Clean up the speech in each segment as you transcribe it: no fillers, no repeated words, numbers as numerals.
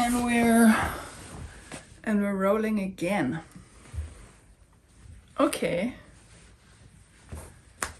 And we're rolling again. Okay,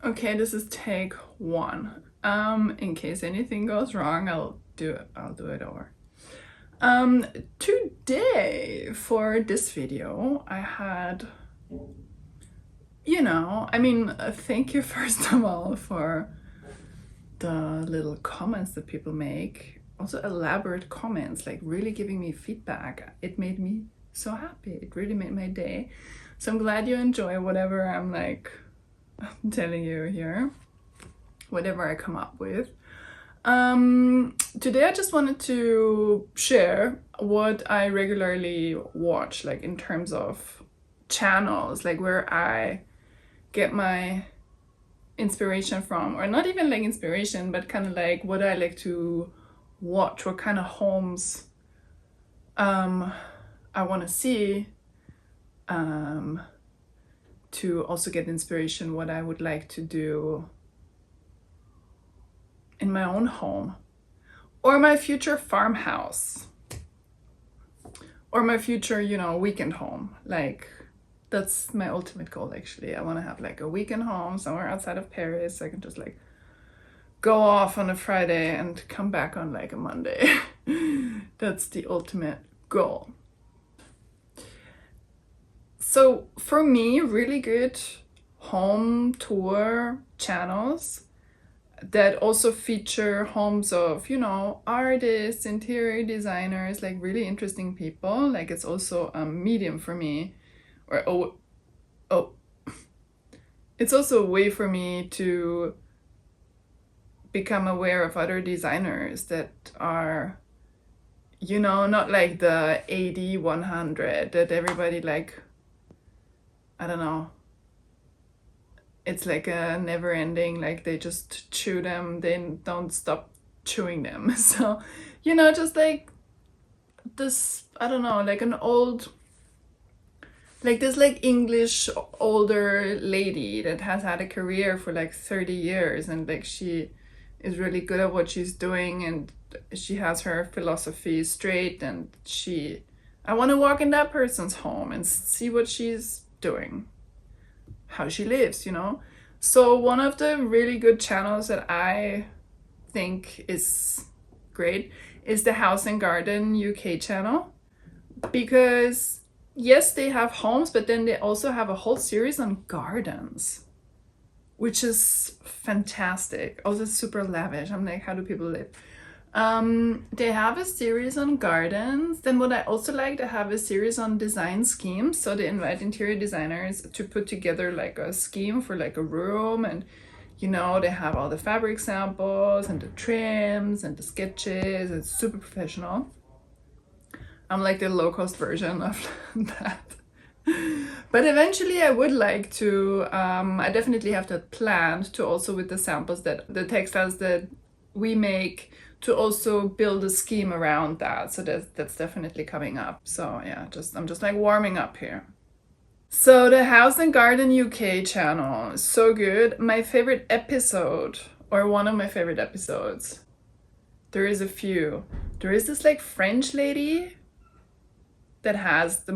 this is take one. In case anything goes wrong, I'll do it over. Today for this video, I had, thank you first of all for the little comments that people make. Also elaborate comments, like really giving me feedback. It made me so happy. It really made my day. So I'm glad you enjoy whatever I'm telling you here, whatever I come up with. Today I just wanted to share what I regularly watch, like in terms of channels, like where I get my inspiration from, or not even like inspiration, but kind of like what I like to watch, what kind of homes I want to see, to also get inspiration what I would like to do in my own home, or my future farmhouse, or my future, weekend home. Like, that's my ultimate goal, actually. I want to have like a weekend home somewhere outside of Paris. I can just like go off on a Friday and come back on like a Monday. That's the ultimate goal. So for me, really good home tour channels that also feature homes of, artists, interior designers, like really interesting people. Like, it's also a medium for me, or it's also a way for me to become aware of other designers that are, not like the 80, 100 that everybody like, I don't know. It's like a never ending, like they just chew them, they don't stop chewing them. So, just like this, I don't know, like an old, like this like English older lady that has had a career for like 30 years, and like she is really good at what she's doing, and she has her philosophy straight, and I want to walk in that person's home and see what she's doing, how she lives, So one of the really good channels that I think is great is the House and Garden UK channel, because yes, they have homes, but then they also have a whole series on gardens, which is fantastic. Also super lavish. I'm like, how do people live? They have a series on gardens. Then what I also like, they have a series on design schemes. So they invite interior designers to put together like a scheme for like a room, and they have all the fabric samples and the trims and the sketches. It's super professional. I'm like the low-cost version of that. But eventually I would like to, I definitely have that planned to also, with the samples, that the textiles that we make, to also build a scheme around that. So that's definitely coming up. So yeah, I'm just like warming up here. So the House and Garden UK channel is so good. My favorite episode, or one of my favorite episodes, there is a few. There is this like French lady that has the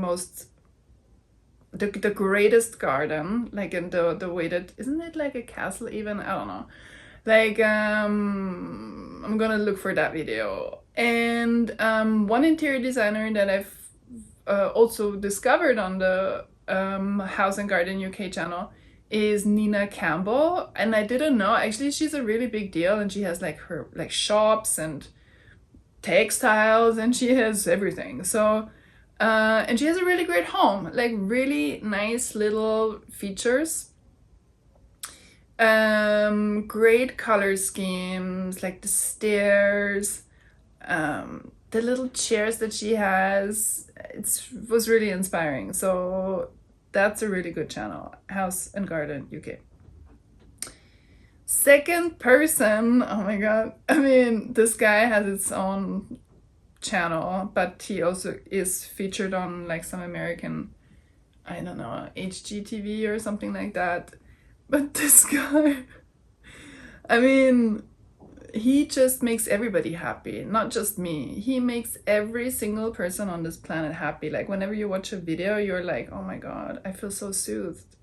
greatest garden, like in the way that, isn't it like a castle even? I don't know. Like, I'm gonna look for that video. And one interior designer that I've also discovered on the House and Garden UK channel is Nina Campbell, and I didn't know, actually she's a really big deal, and she has like her like shops and textiles, and she has everything. So and she has a really great home, like really nice little features. Great color schemes, like the stairs, the little chairs that she has. It was really inspiring. So that's a really good channel, House and Garden UK. Second person, oh my god, I mean, this guy has its own channel, but he also is featured on like some American, I don't know, HGTV or something like that. But this guy, I mean, he just makes everybody happy, not just me. He makes every single person on this planet happy. Like whenever you watch a video, you're like, oh my God, I feel so soothed.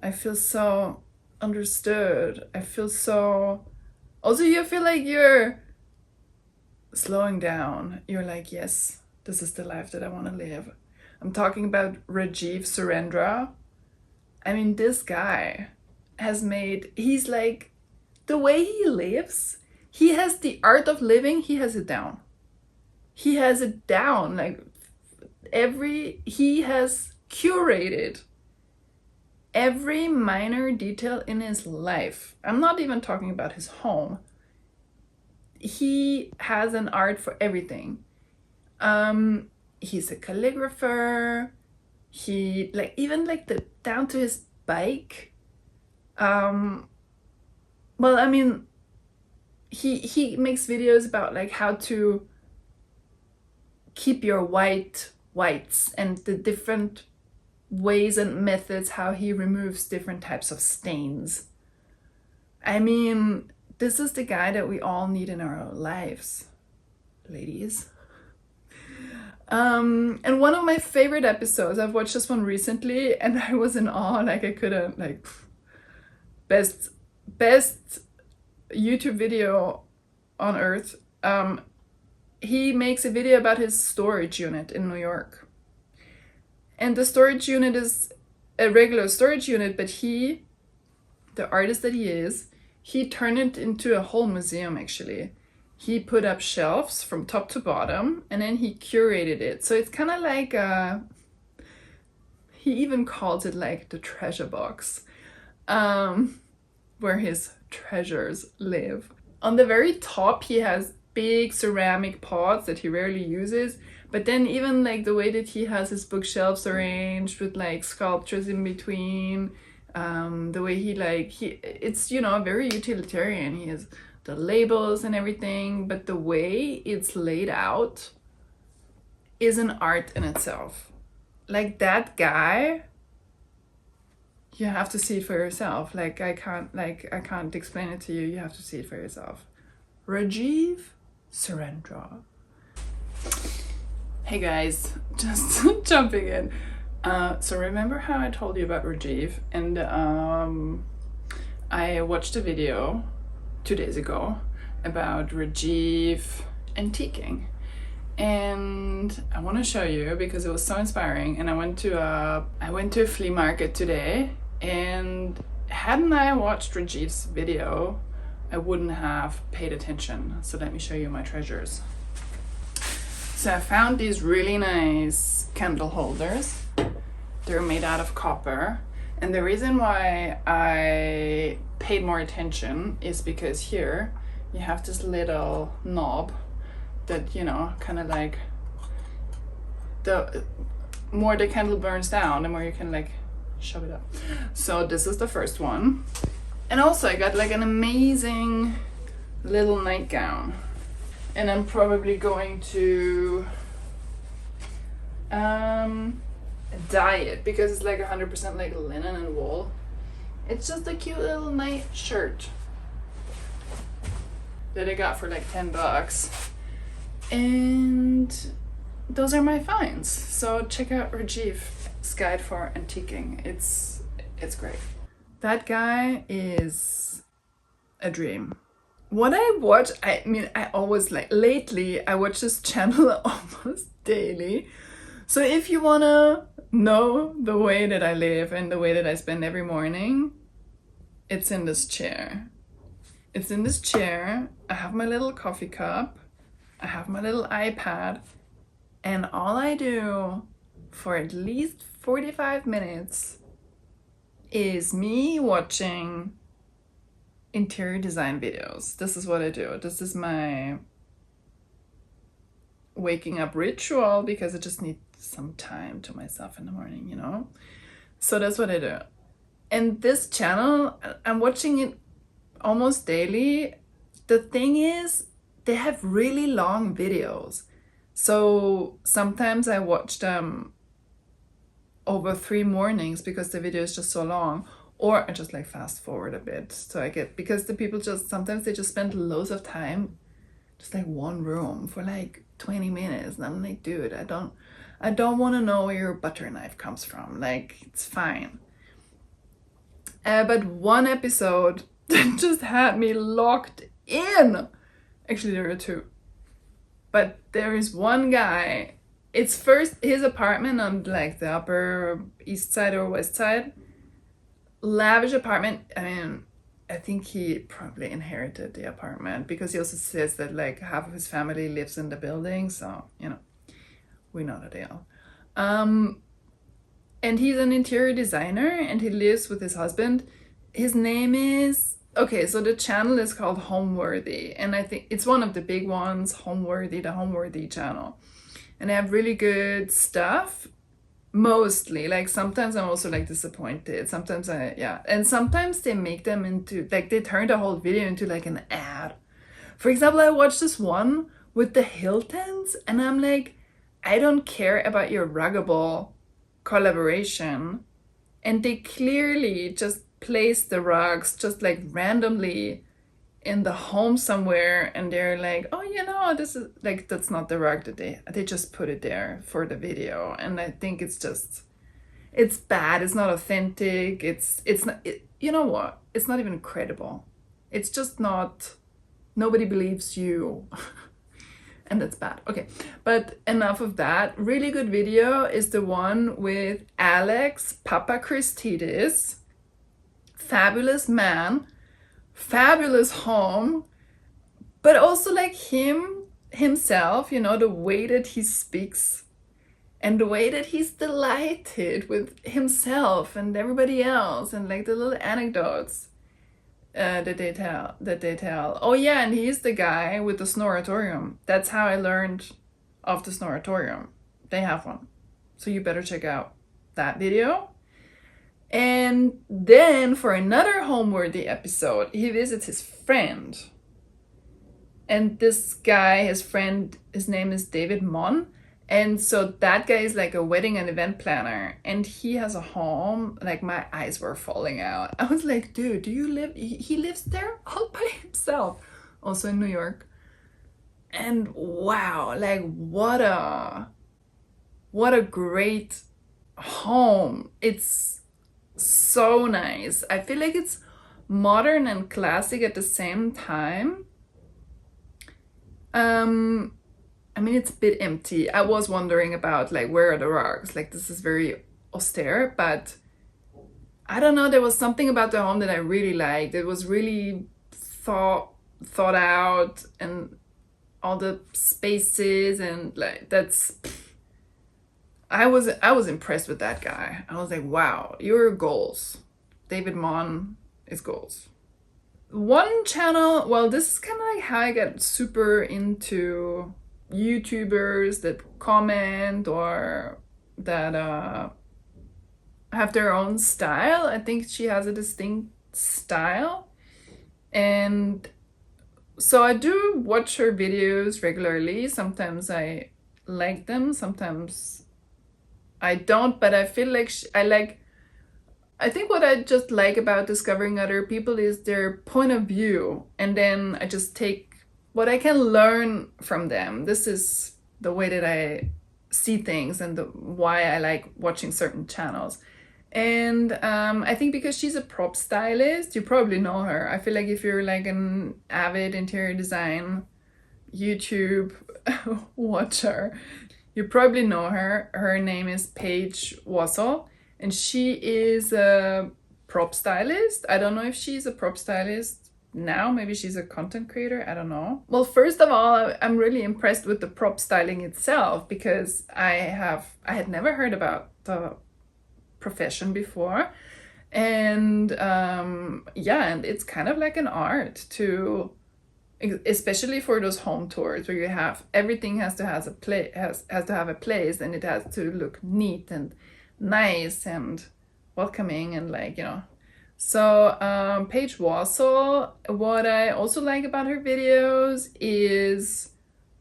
I feel so understood. I feel so... Also, you feel like you're slowing down. You're like, yes, this is the life that I want to live. I'm talking about Rajeev Surendra. I mean, this guy has made... He's like... The way he lives, he has the art of living, he has it down. He has it down. Like he has curated every minor detail in his life. I'm not even talking about his home. He has an art for everything. He's a calligrapher. He like even like the down to his bike. Well, I mean, he makes videos about like how to keep your whites and the different ways and methods how he removes different types of stains. I mean, this is the guy that we all need in our lives, ladies. And one of my favorite episodes, I've watched this one recently and I was in awe, like I couldn't, like, best YouTube video on earth. He makes a video about his storage unit in New York. And the storage unit is a regular storage unit, but he, the artist that he is, he turned it into a whole museum actually. He put up shelves from top to bottom and then he curated it. So it's kind of like, he even calls it like the treasure box, where his treasures live. On the very top, he has big ceramic pots that he rarely uses. But then even like the way that he has his bookshelves arranged with like sculptures in between, the way it's, you know, very utilitarian. He has the labels and everything, but the way it's laid out is an art in itself. Like that guy, you have to see it for yourself. Like I can't explain it to you. You have to see it for yourself. Rajeev Surendra. Hey guys, just jumping in. So remember how I told you about Rajeev? And I watched a video 2 days ago about Rajeev antiquing. And I want to show you because it was so inspiring. And I went to a flea market today, and hadn't I watched Rajeev's video, I wouldn't have paid attention. So let me show you my treasures. So I found these really nice candle holders. They're made out of copper. And the reason why I paid more attention is because here you have this little knob that, you know, kind of like, the more the candle burns down, the more you can like shove it up. So this is the first one. And also I got like an amazing little nightgown. And I'm probably going to dye it because it's like 100% like linen and wool. It's just a cute little night shirt that I got for like $10. And those are my finds. So check out Rajeev's guide for antiquing. It's great. That guy is a dream. What I watch, I mean, I always like, lately I watch this channel almost daily. So if you wanna know the way that I live and the way that I spend every morning, it's in this chair. It's in this chair. I have my little coffee cup. I have my little iPad. And all I do for at least 45 minutes is me watching interior design videos. This is what I do. This is my waking up ritual because I just need some time to myself in the morning, you know? So that's what I do. And this channel, I'm watching it almost daily. The thing is, they have really long videos. So sometimes I watch them over 3 mornings because the video is just so long. Or I just like fast forward a bit so I get, because the people just sometimes they just spend loads of time just like one room for like 20 minutes, and I'm like, dude, I don't want to know where your butter knife comes from. Like, it's fine. But one episode just had me locked in. Actually, there are two. But there is one guy. It's first his apartment on like the Upper East Side or West Side. Lavish apartment. I mean, I think he probably inherited the apartment, because he also says that like half of his family lives in the building. So, you know, we know the deal. And he's an interior designer, and he lives with his husband. His name is, okay, so the channel is called Homeworthy, and I think it's one of the big ones, Homeworthy, the Homeworthy channel. And they have really good stuff, mostly. Like, sometimes I'm also like disappointed. Sometimes and sometimes they make them into, like, they turn the whole video into like an ad. For example, I watched this one with the Hiltons, and I'm like, I don't care about your Ruggable collaboration. And they clearly just place the rugs just like randomly in the home somewhere, and they're like, oh, you know, this is like, that's not the rug that they just put it there for the video. And I think it's just, it's bad, it's not authentic, it's not you know what, it's not even credible. It's just not, nobody believes you. And that's bad. Okay, but enough of that. Really good video is the one with Alex Papachristidis. Fabulous man, fabulous home, but also like himself, you know, the way that he speaks and the way that he's delighted with himself and everybody else, and like the little anecdotes that they tell. Oh yeah, and he's the guy with the snoratorium. That's how I learned of the snoratorium. They have one, so you better check out that video. And then for another Homeworthy episode, he visits his friend. And this guy, his friend, his name is David Mon. And so that guy is like a wedding and event planner. And he has a home. Like, my eyes were falling out. I was like, dude, do you live? He lives there all by himself. Also in New York. And wow, like what a great home. It's so nice. I feel like it's modern and classic at the same time. I mean, it's a bit empty. I was wondering about like, where are the rugs? Like, this is very austere, but I don't know, there was something about the home that I really liked. It was really thought out, and all the spaces, and like, that's, I was impressed with that guy. I was like, wow, your goals. David Mon is goals. One channel, well, this is kind of like how I got super into YouTubers that comment or that have their own style. I think she has a distinct style. And so I do watch her videos regularly. Sometimes I like them, sometimes I don't, but I feel like I think what I just like about discovering other people is their point of view, and then I just take what I can learn from them. This is the way that I see things, and why I like watching certain channels. And I think because she's a prop stylist, you probably know her. I feel like if you're like an avid interior design YouTube watcher, you probably know her. Her name is Paige Wassel, and she is a prop stylist. I don't know if she's a prop stylist now. Maybe she's a content creator. I don't know. Well, first of all, I'm really impressed with the prop styling itself, because I had never heard about the profession before. And and it's kind of like an art to, especially for those home tours where you have everything has to have a place, and it has to look neat and nice and welcoming, and like, you know. So Paige Wassel, what I also like about her videos is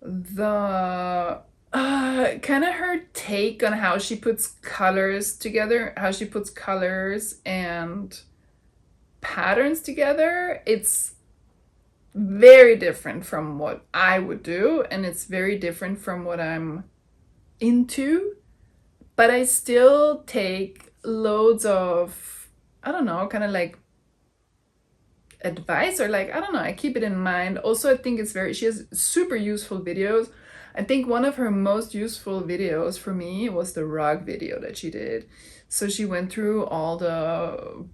the kind of her take on how she puts colors together, how she puts colors and patterns together, it's very different from what I would do, and it's very different from what I'm into. But I still take loads of, I don't know, kind of like advice, or like, I don't know, I keep it in mind. Also, I think it's very, she has super useful videos. I think one of her most useful videos for me was the rug video that she did. So she went through all the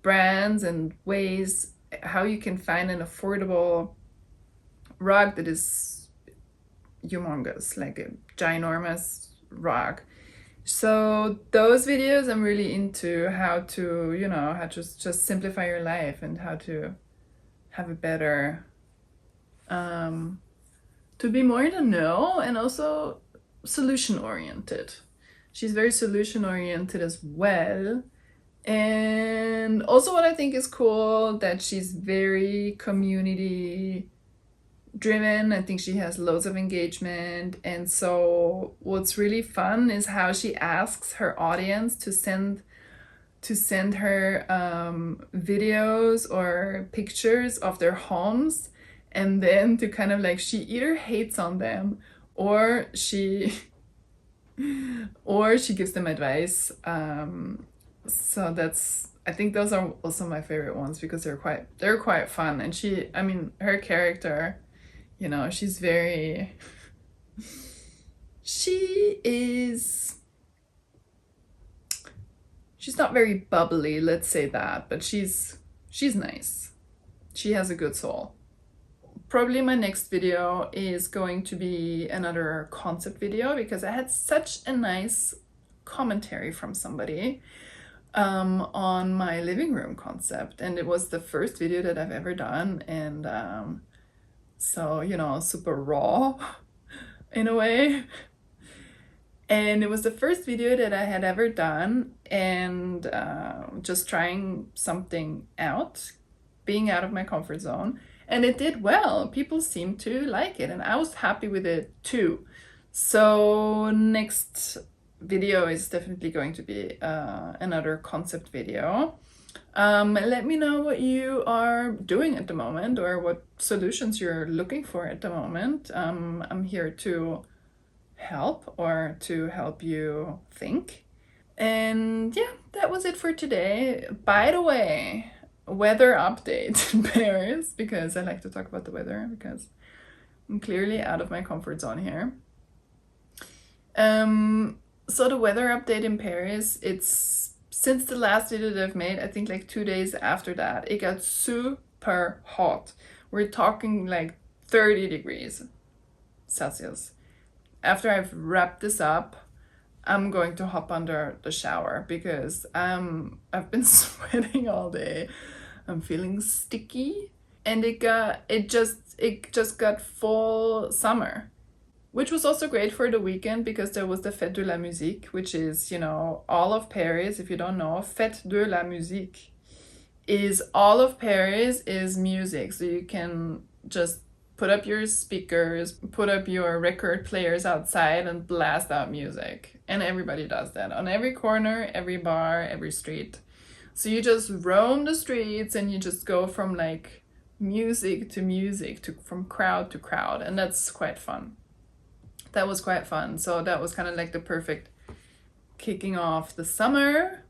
brands and ways how you can find an affordable rug that is humongous, like a ginormous rug. So those videos I'm really into, how to, you know, how to just simplify your life and how to have a better, to be more in the know, and also solution oriented. She's very solution oriented as well. And also what I think is cool, that she's very community driven. I think she has loads of engagement. And so what's really fun is how she asks her audience to send her videos or pictures of their homes, and then to kind of like, she either hates on them or she or she gives them advice. So that's, I think those are also my favorite ones, because they're quite fun. And she, I mean, her character, you know, she's very, she's not very bubbly, let's say that, but she's nice. She has a good soul. Probably my next video is going to be another concept video, because I had such a nice commentary from somebody on my living room concept, and it was the first video that I've ever done. And so, you know, super raw in a way. And it was the first video that I had ever done, and just trying something out, being out of my comfort zone. And it did well. People seemed to like it, and I was happy with it too. So next video is definitely going to be another concept video. Let me know what you are doing at the moment, or what solutions you're looking for at the moment. I'm here to help, or to help you think. And yeah, that was it for today. By the way, weather update in Paris, because I like to talk about the weather, because I'm clearly out of my comfort zone here. So the weather update in Paris, it's since the last video that I've made, I think like 2 days after that, it got super hot. We're talking like 30 degrees Celsius. After I've wrapped this up, I'm going to hop under the shower, because I've been sweating all day. I'm feeling sticky, and it just got full summer, which was also great for the weekend, because there was the Fête de la Musique, which is, you know, all of Paris. If you don't know, Fête de la Musique is all of Paris is music. So you can just put up your speakers, put up your record players outside, and blast out music. And everybody does that on every corner, every bar, every street. So you just roam the streets, and you just go from like music to music, from crowd to crowd. And that's quite fun. That was quite fun. So that was kind of like the perfect kicking off the summer.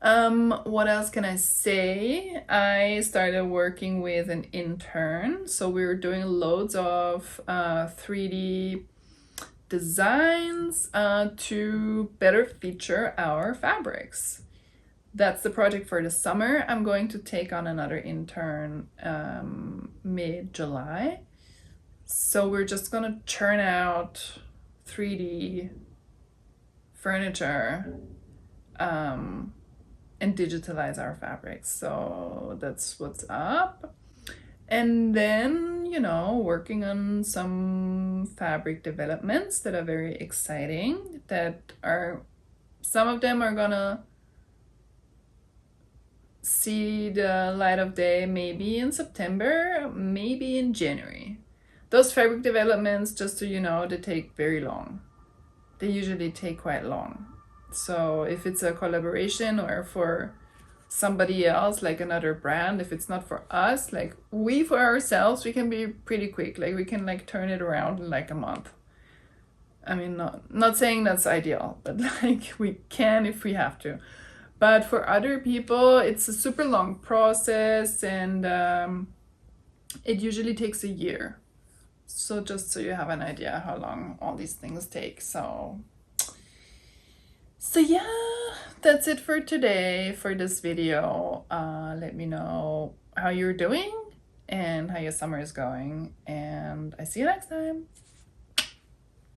What else can I say? I started working with an intern. So we were doing loads of 3D designs to better feature our fabrics. That's the project for the summer. I'm going to take on another intern mid-July. So we're just gonna churn out 3D furniture and digitalize our fabrics. So that's what's up. And then, you know, working on some fabric developments that are very exciting, that are, some of them are gonna see the light of day maybe in September, maybe in January. Those fabric developments, just so you know, they take very long. They usually take quite long. So if it's a collaboration, or for somebody else, like another brand, if it's not for us, like we for ourselves, we can be pretty quick. Like we can like turn it around in like a month. I mean, not saying that's ideal, but like we can if we have to. But for other people, it's a super long process, and it usually takes a year. So just so you have an idea how long all these things take. So yeah, that's it for today for this video. Let me know how you're doing and how your summer is going, and I see you next time.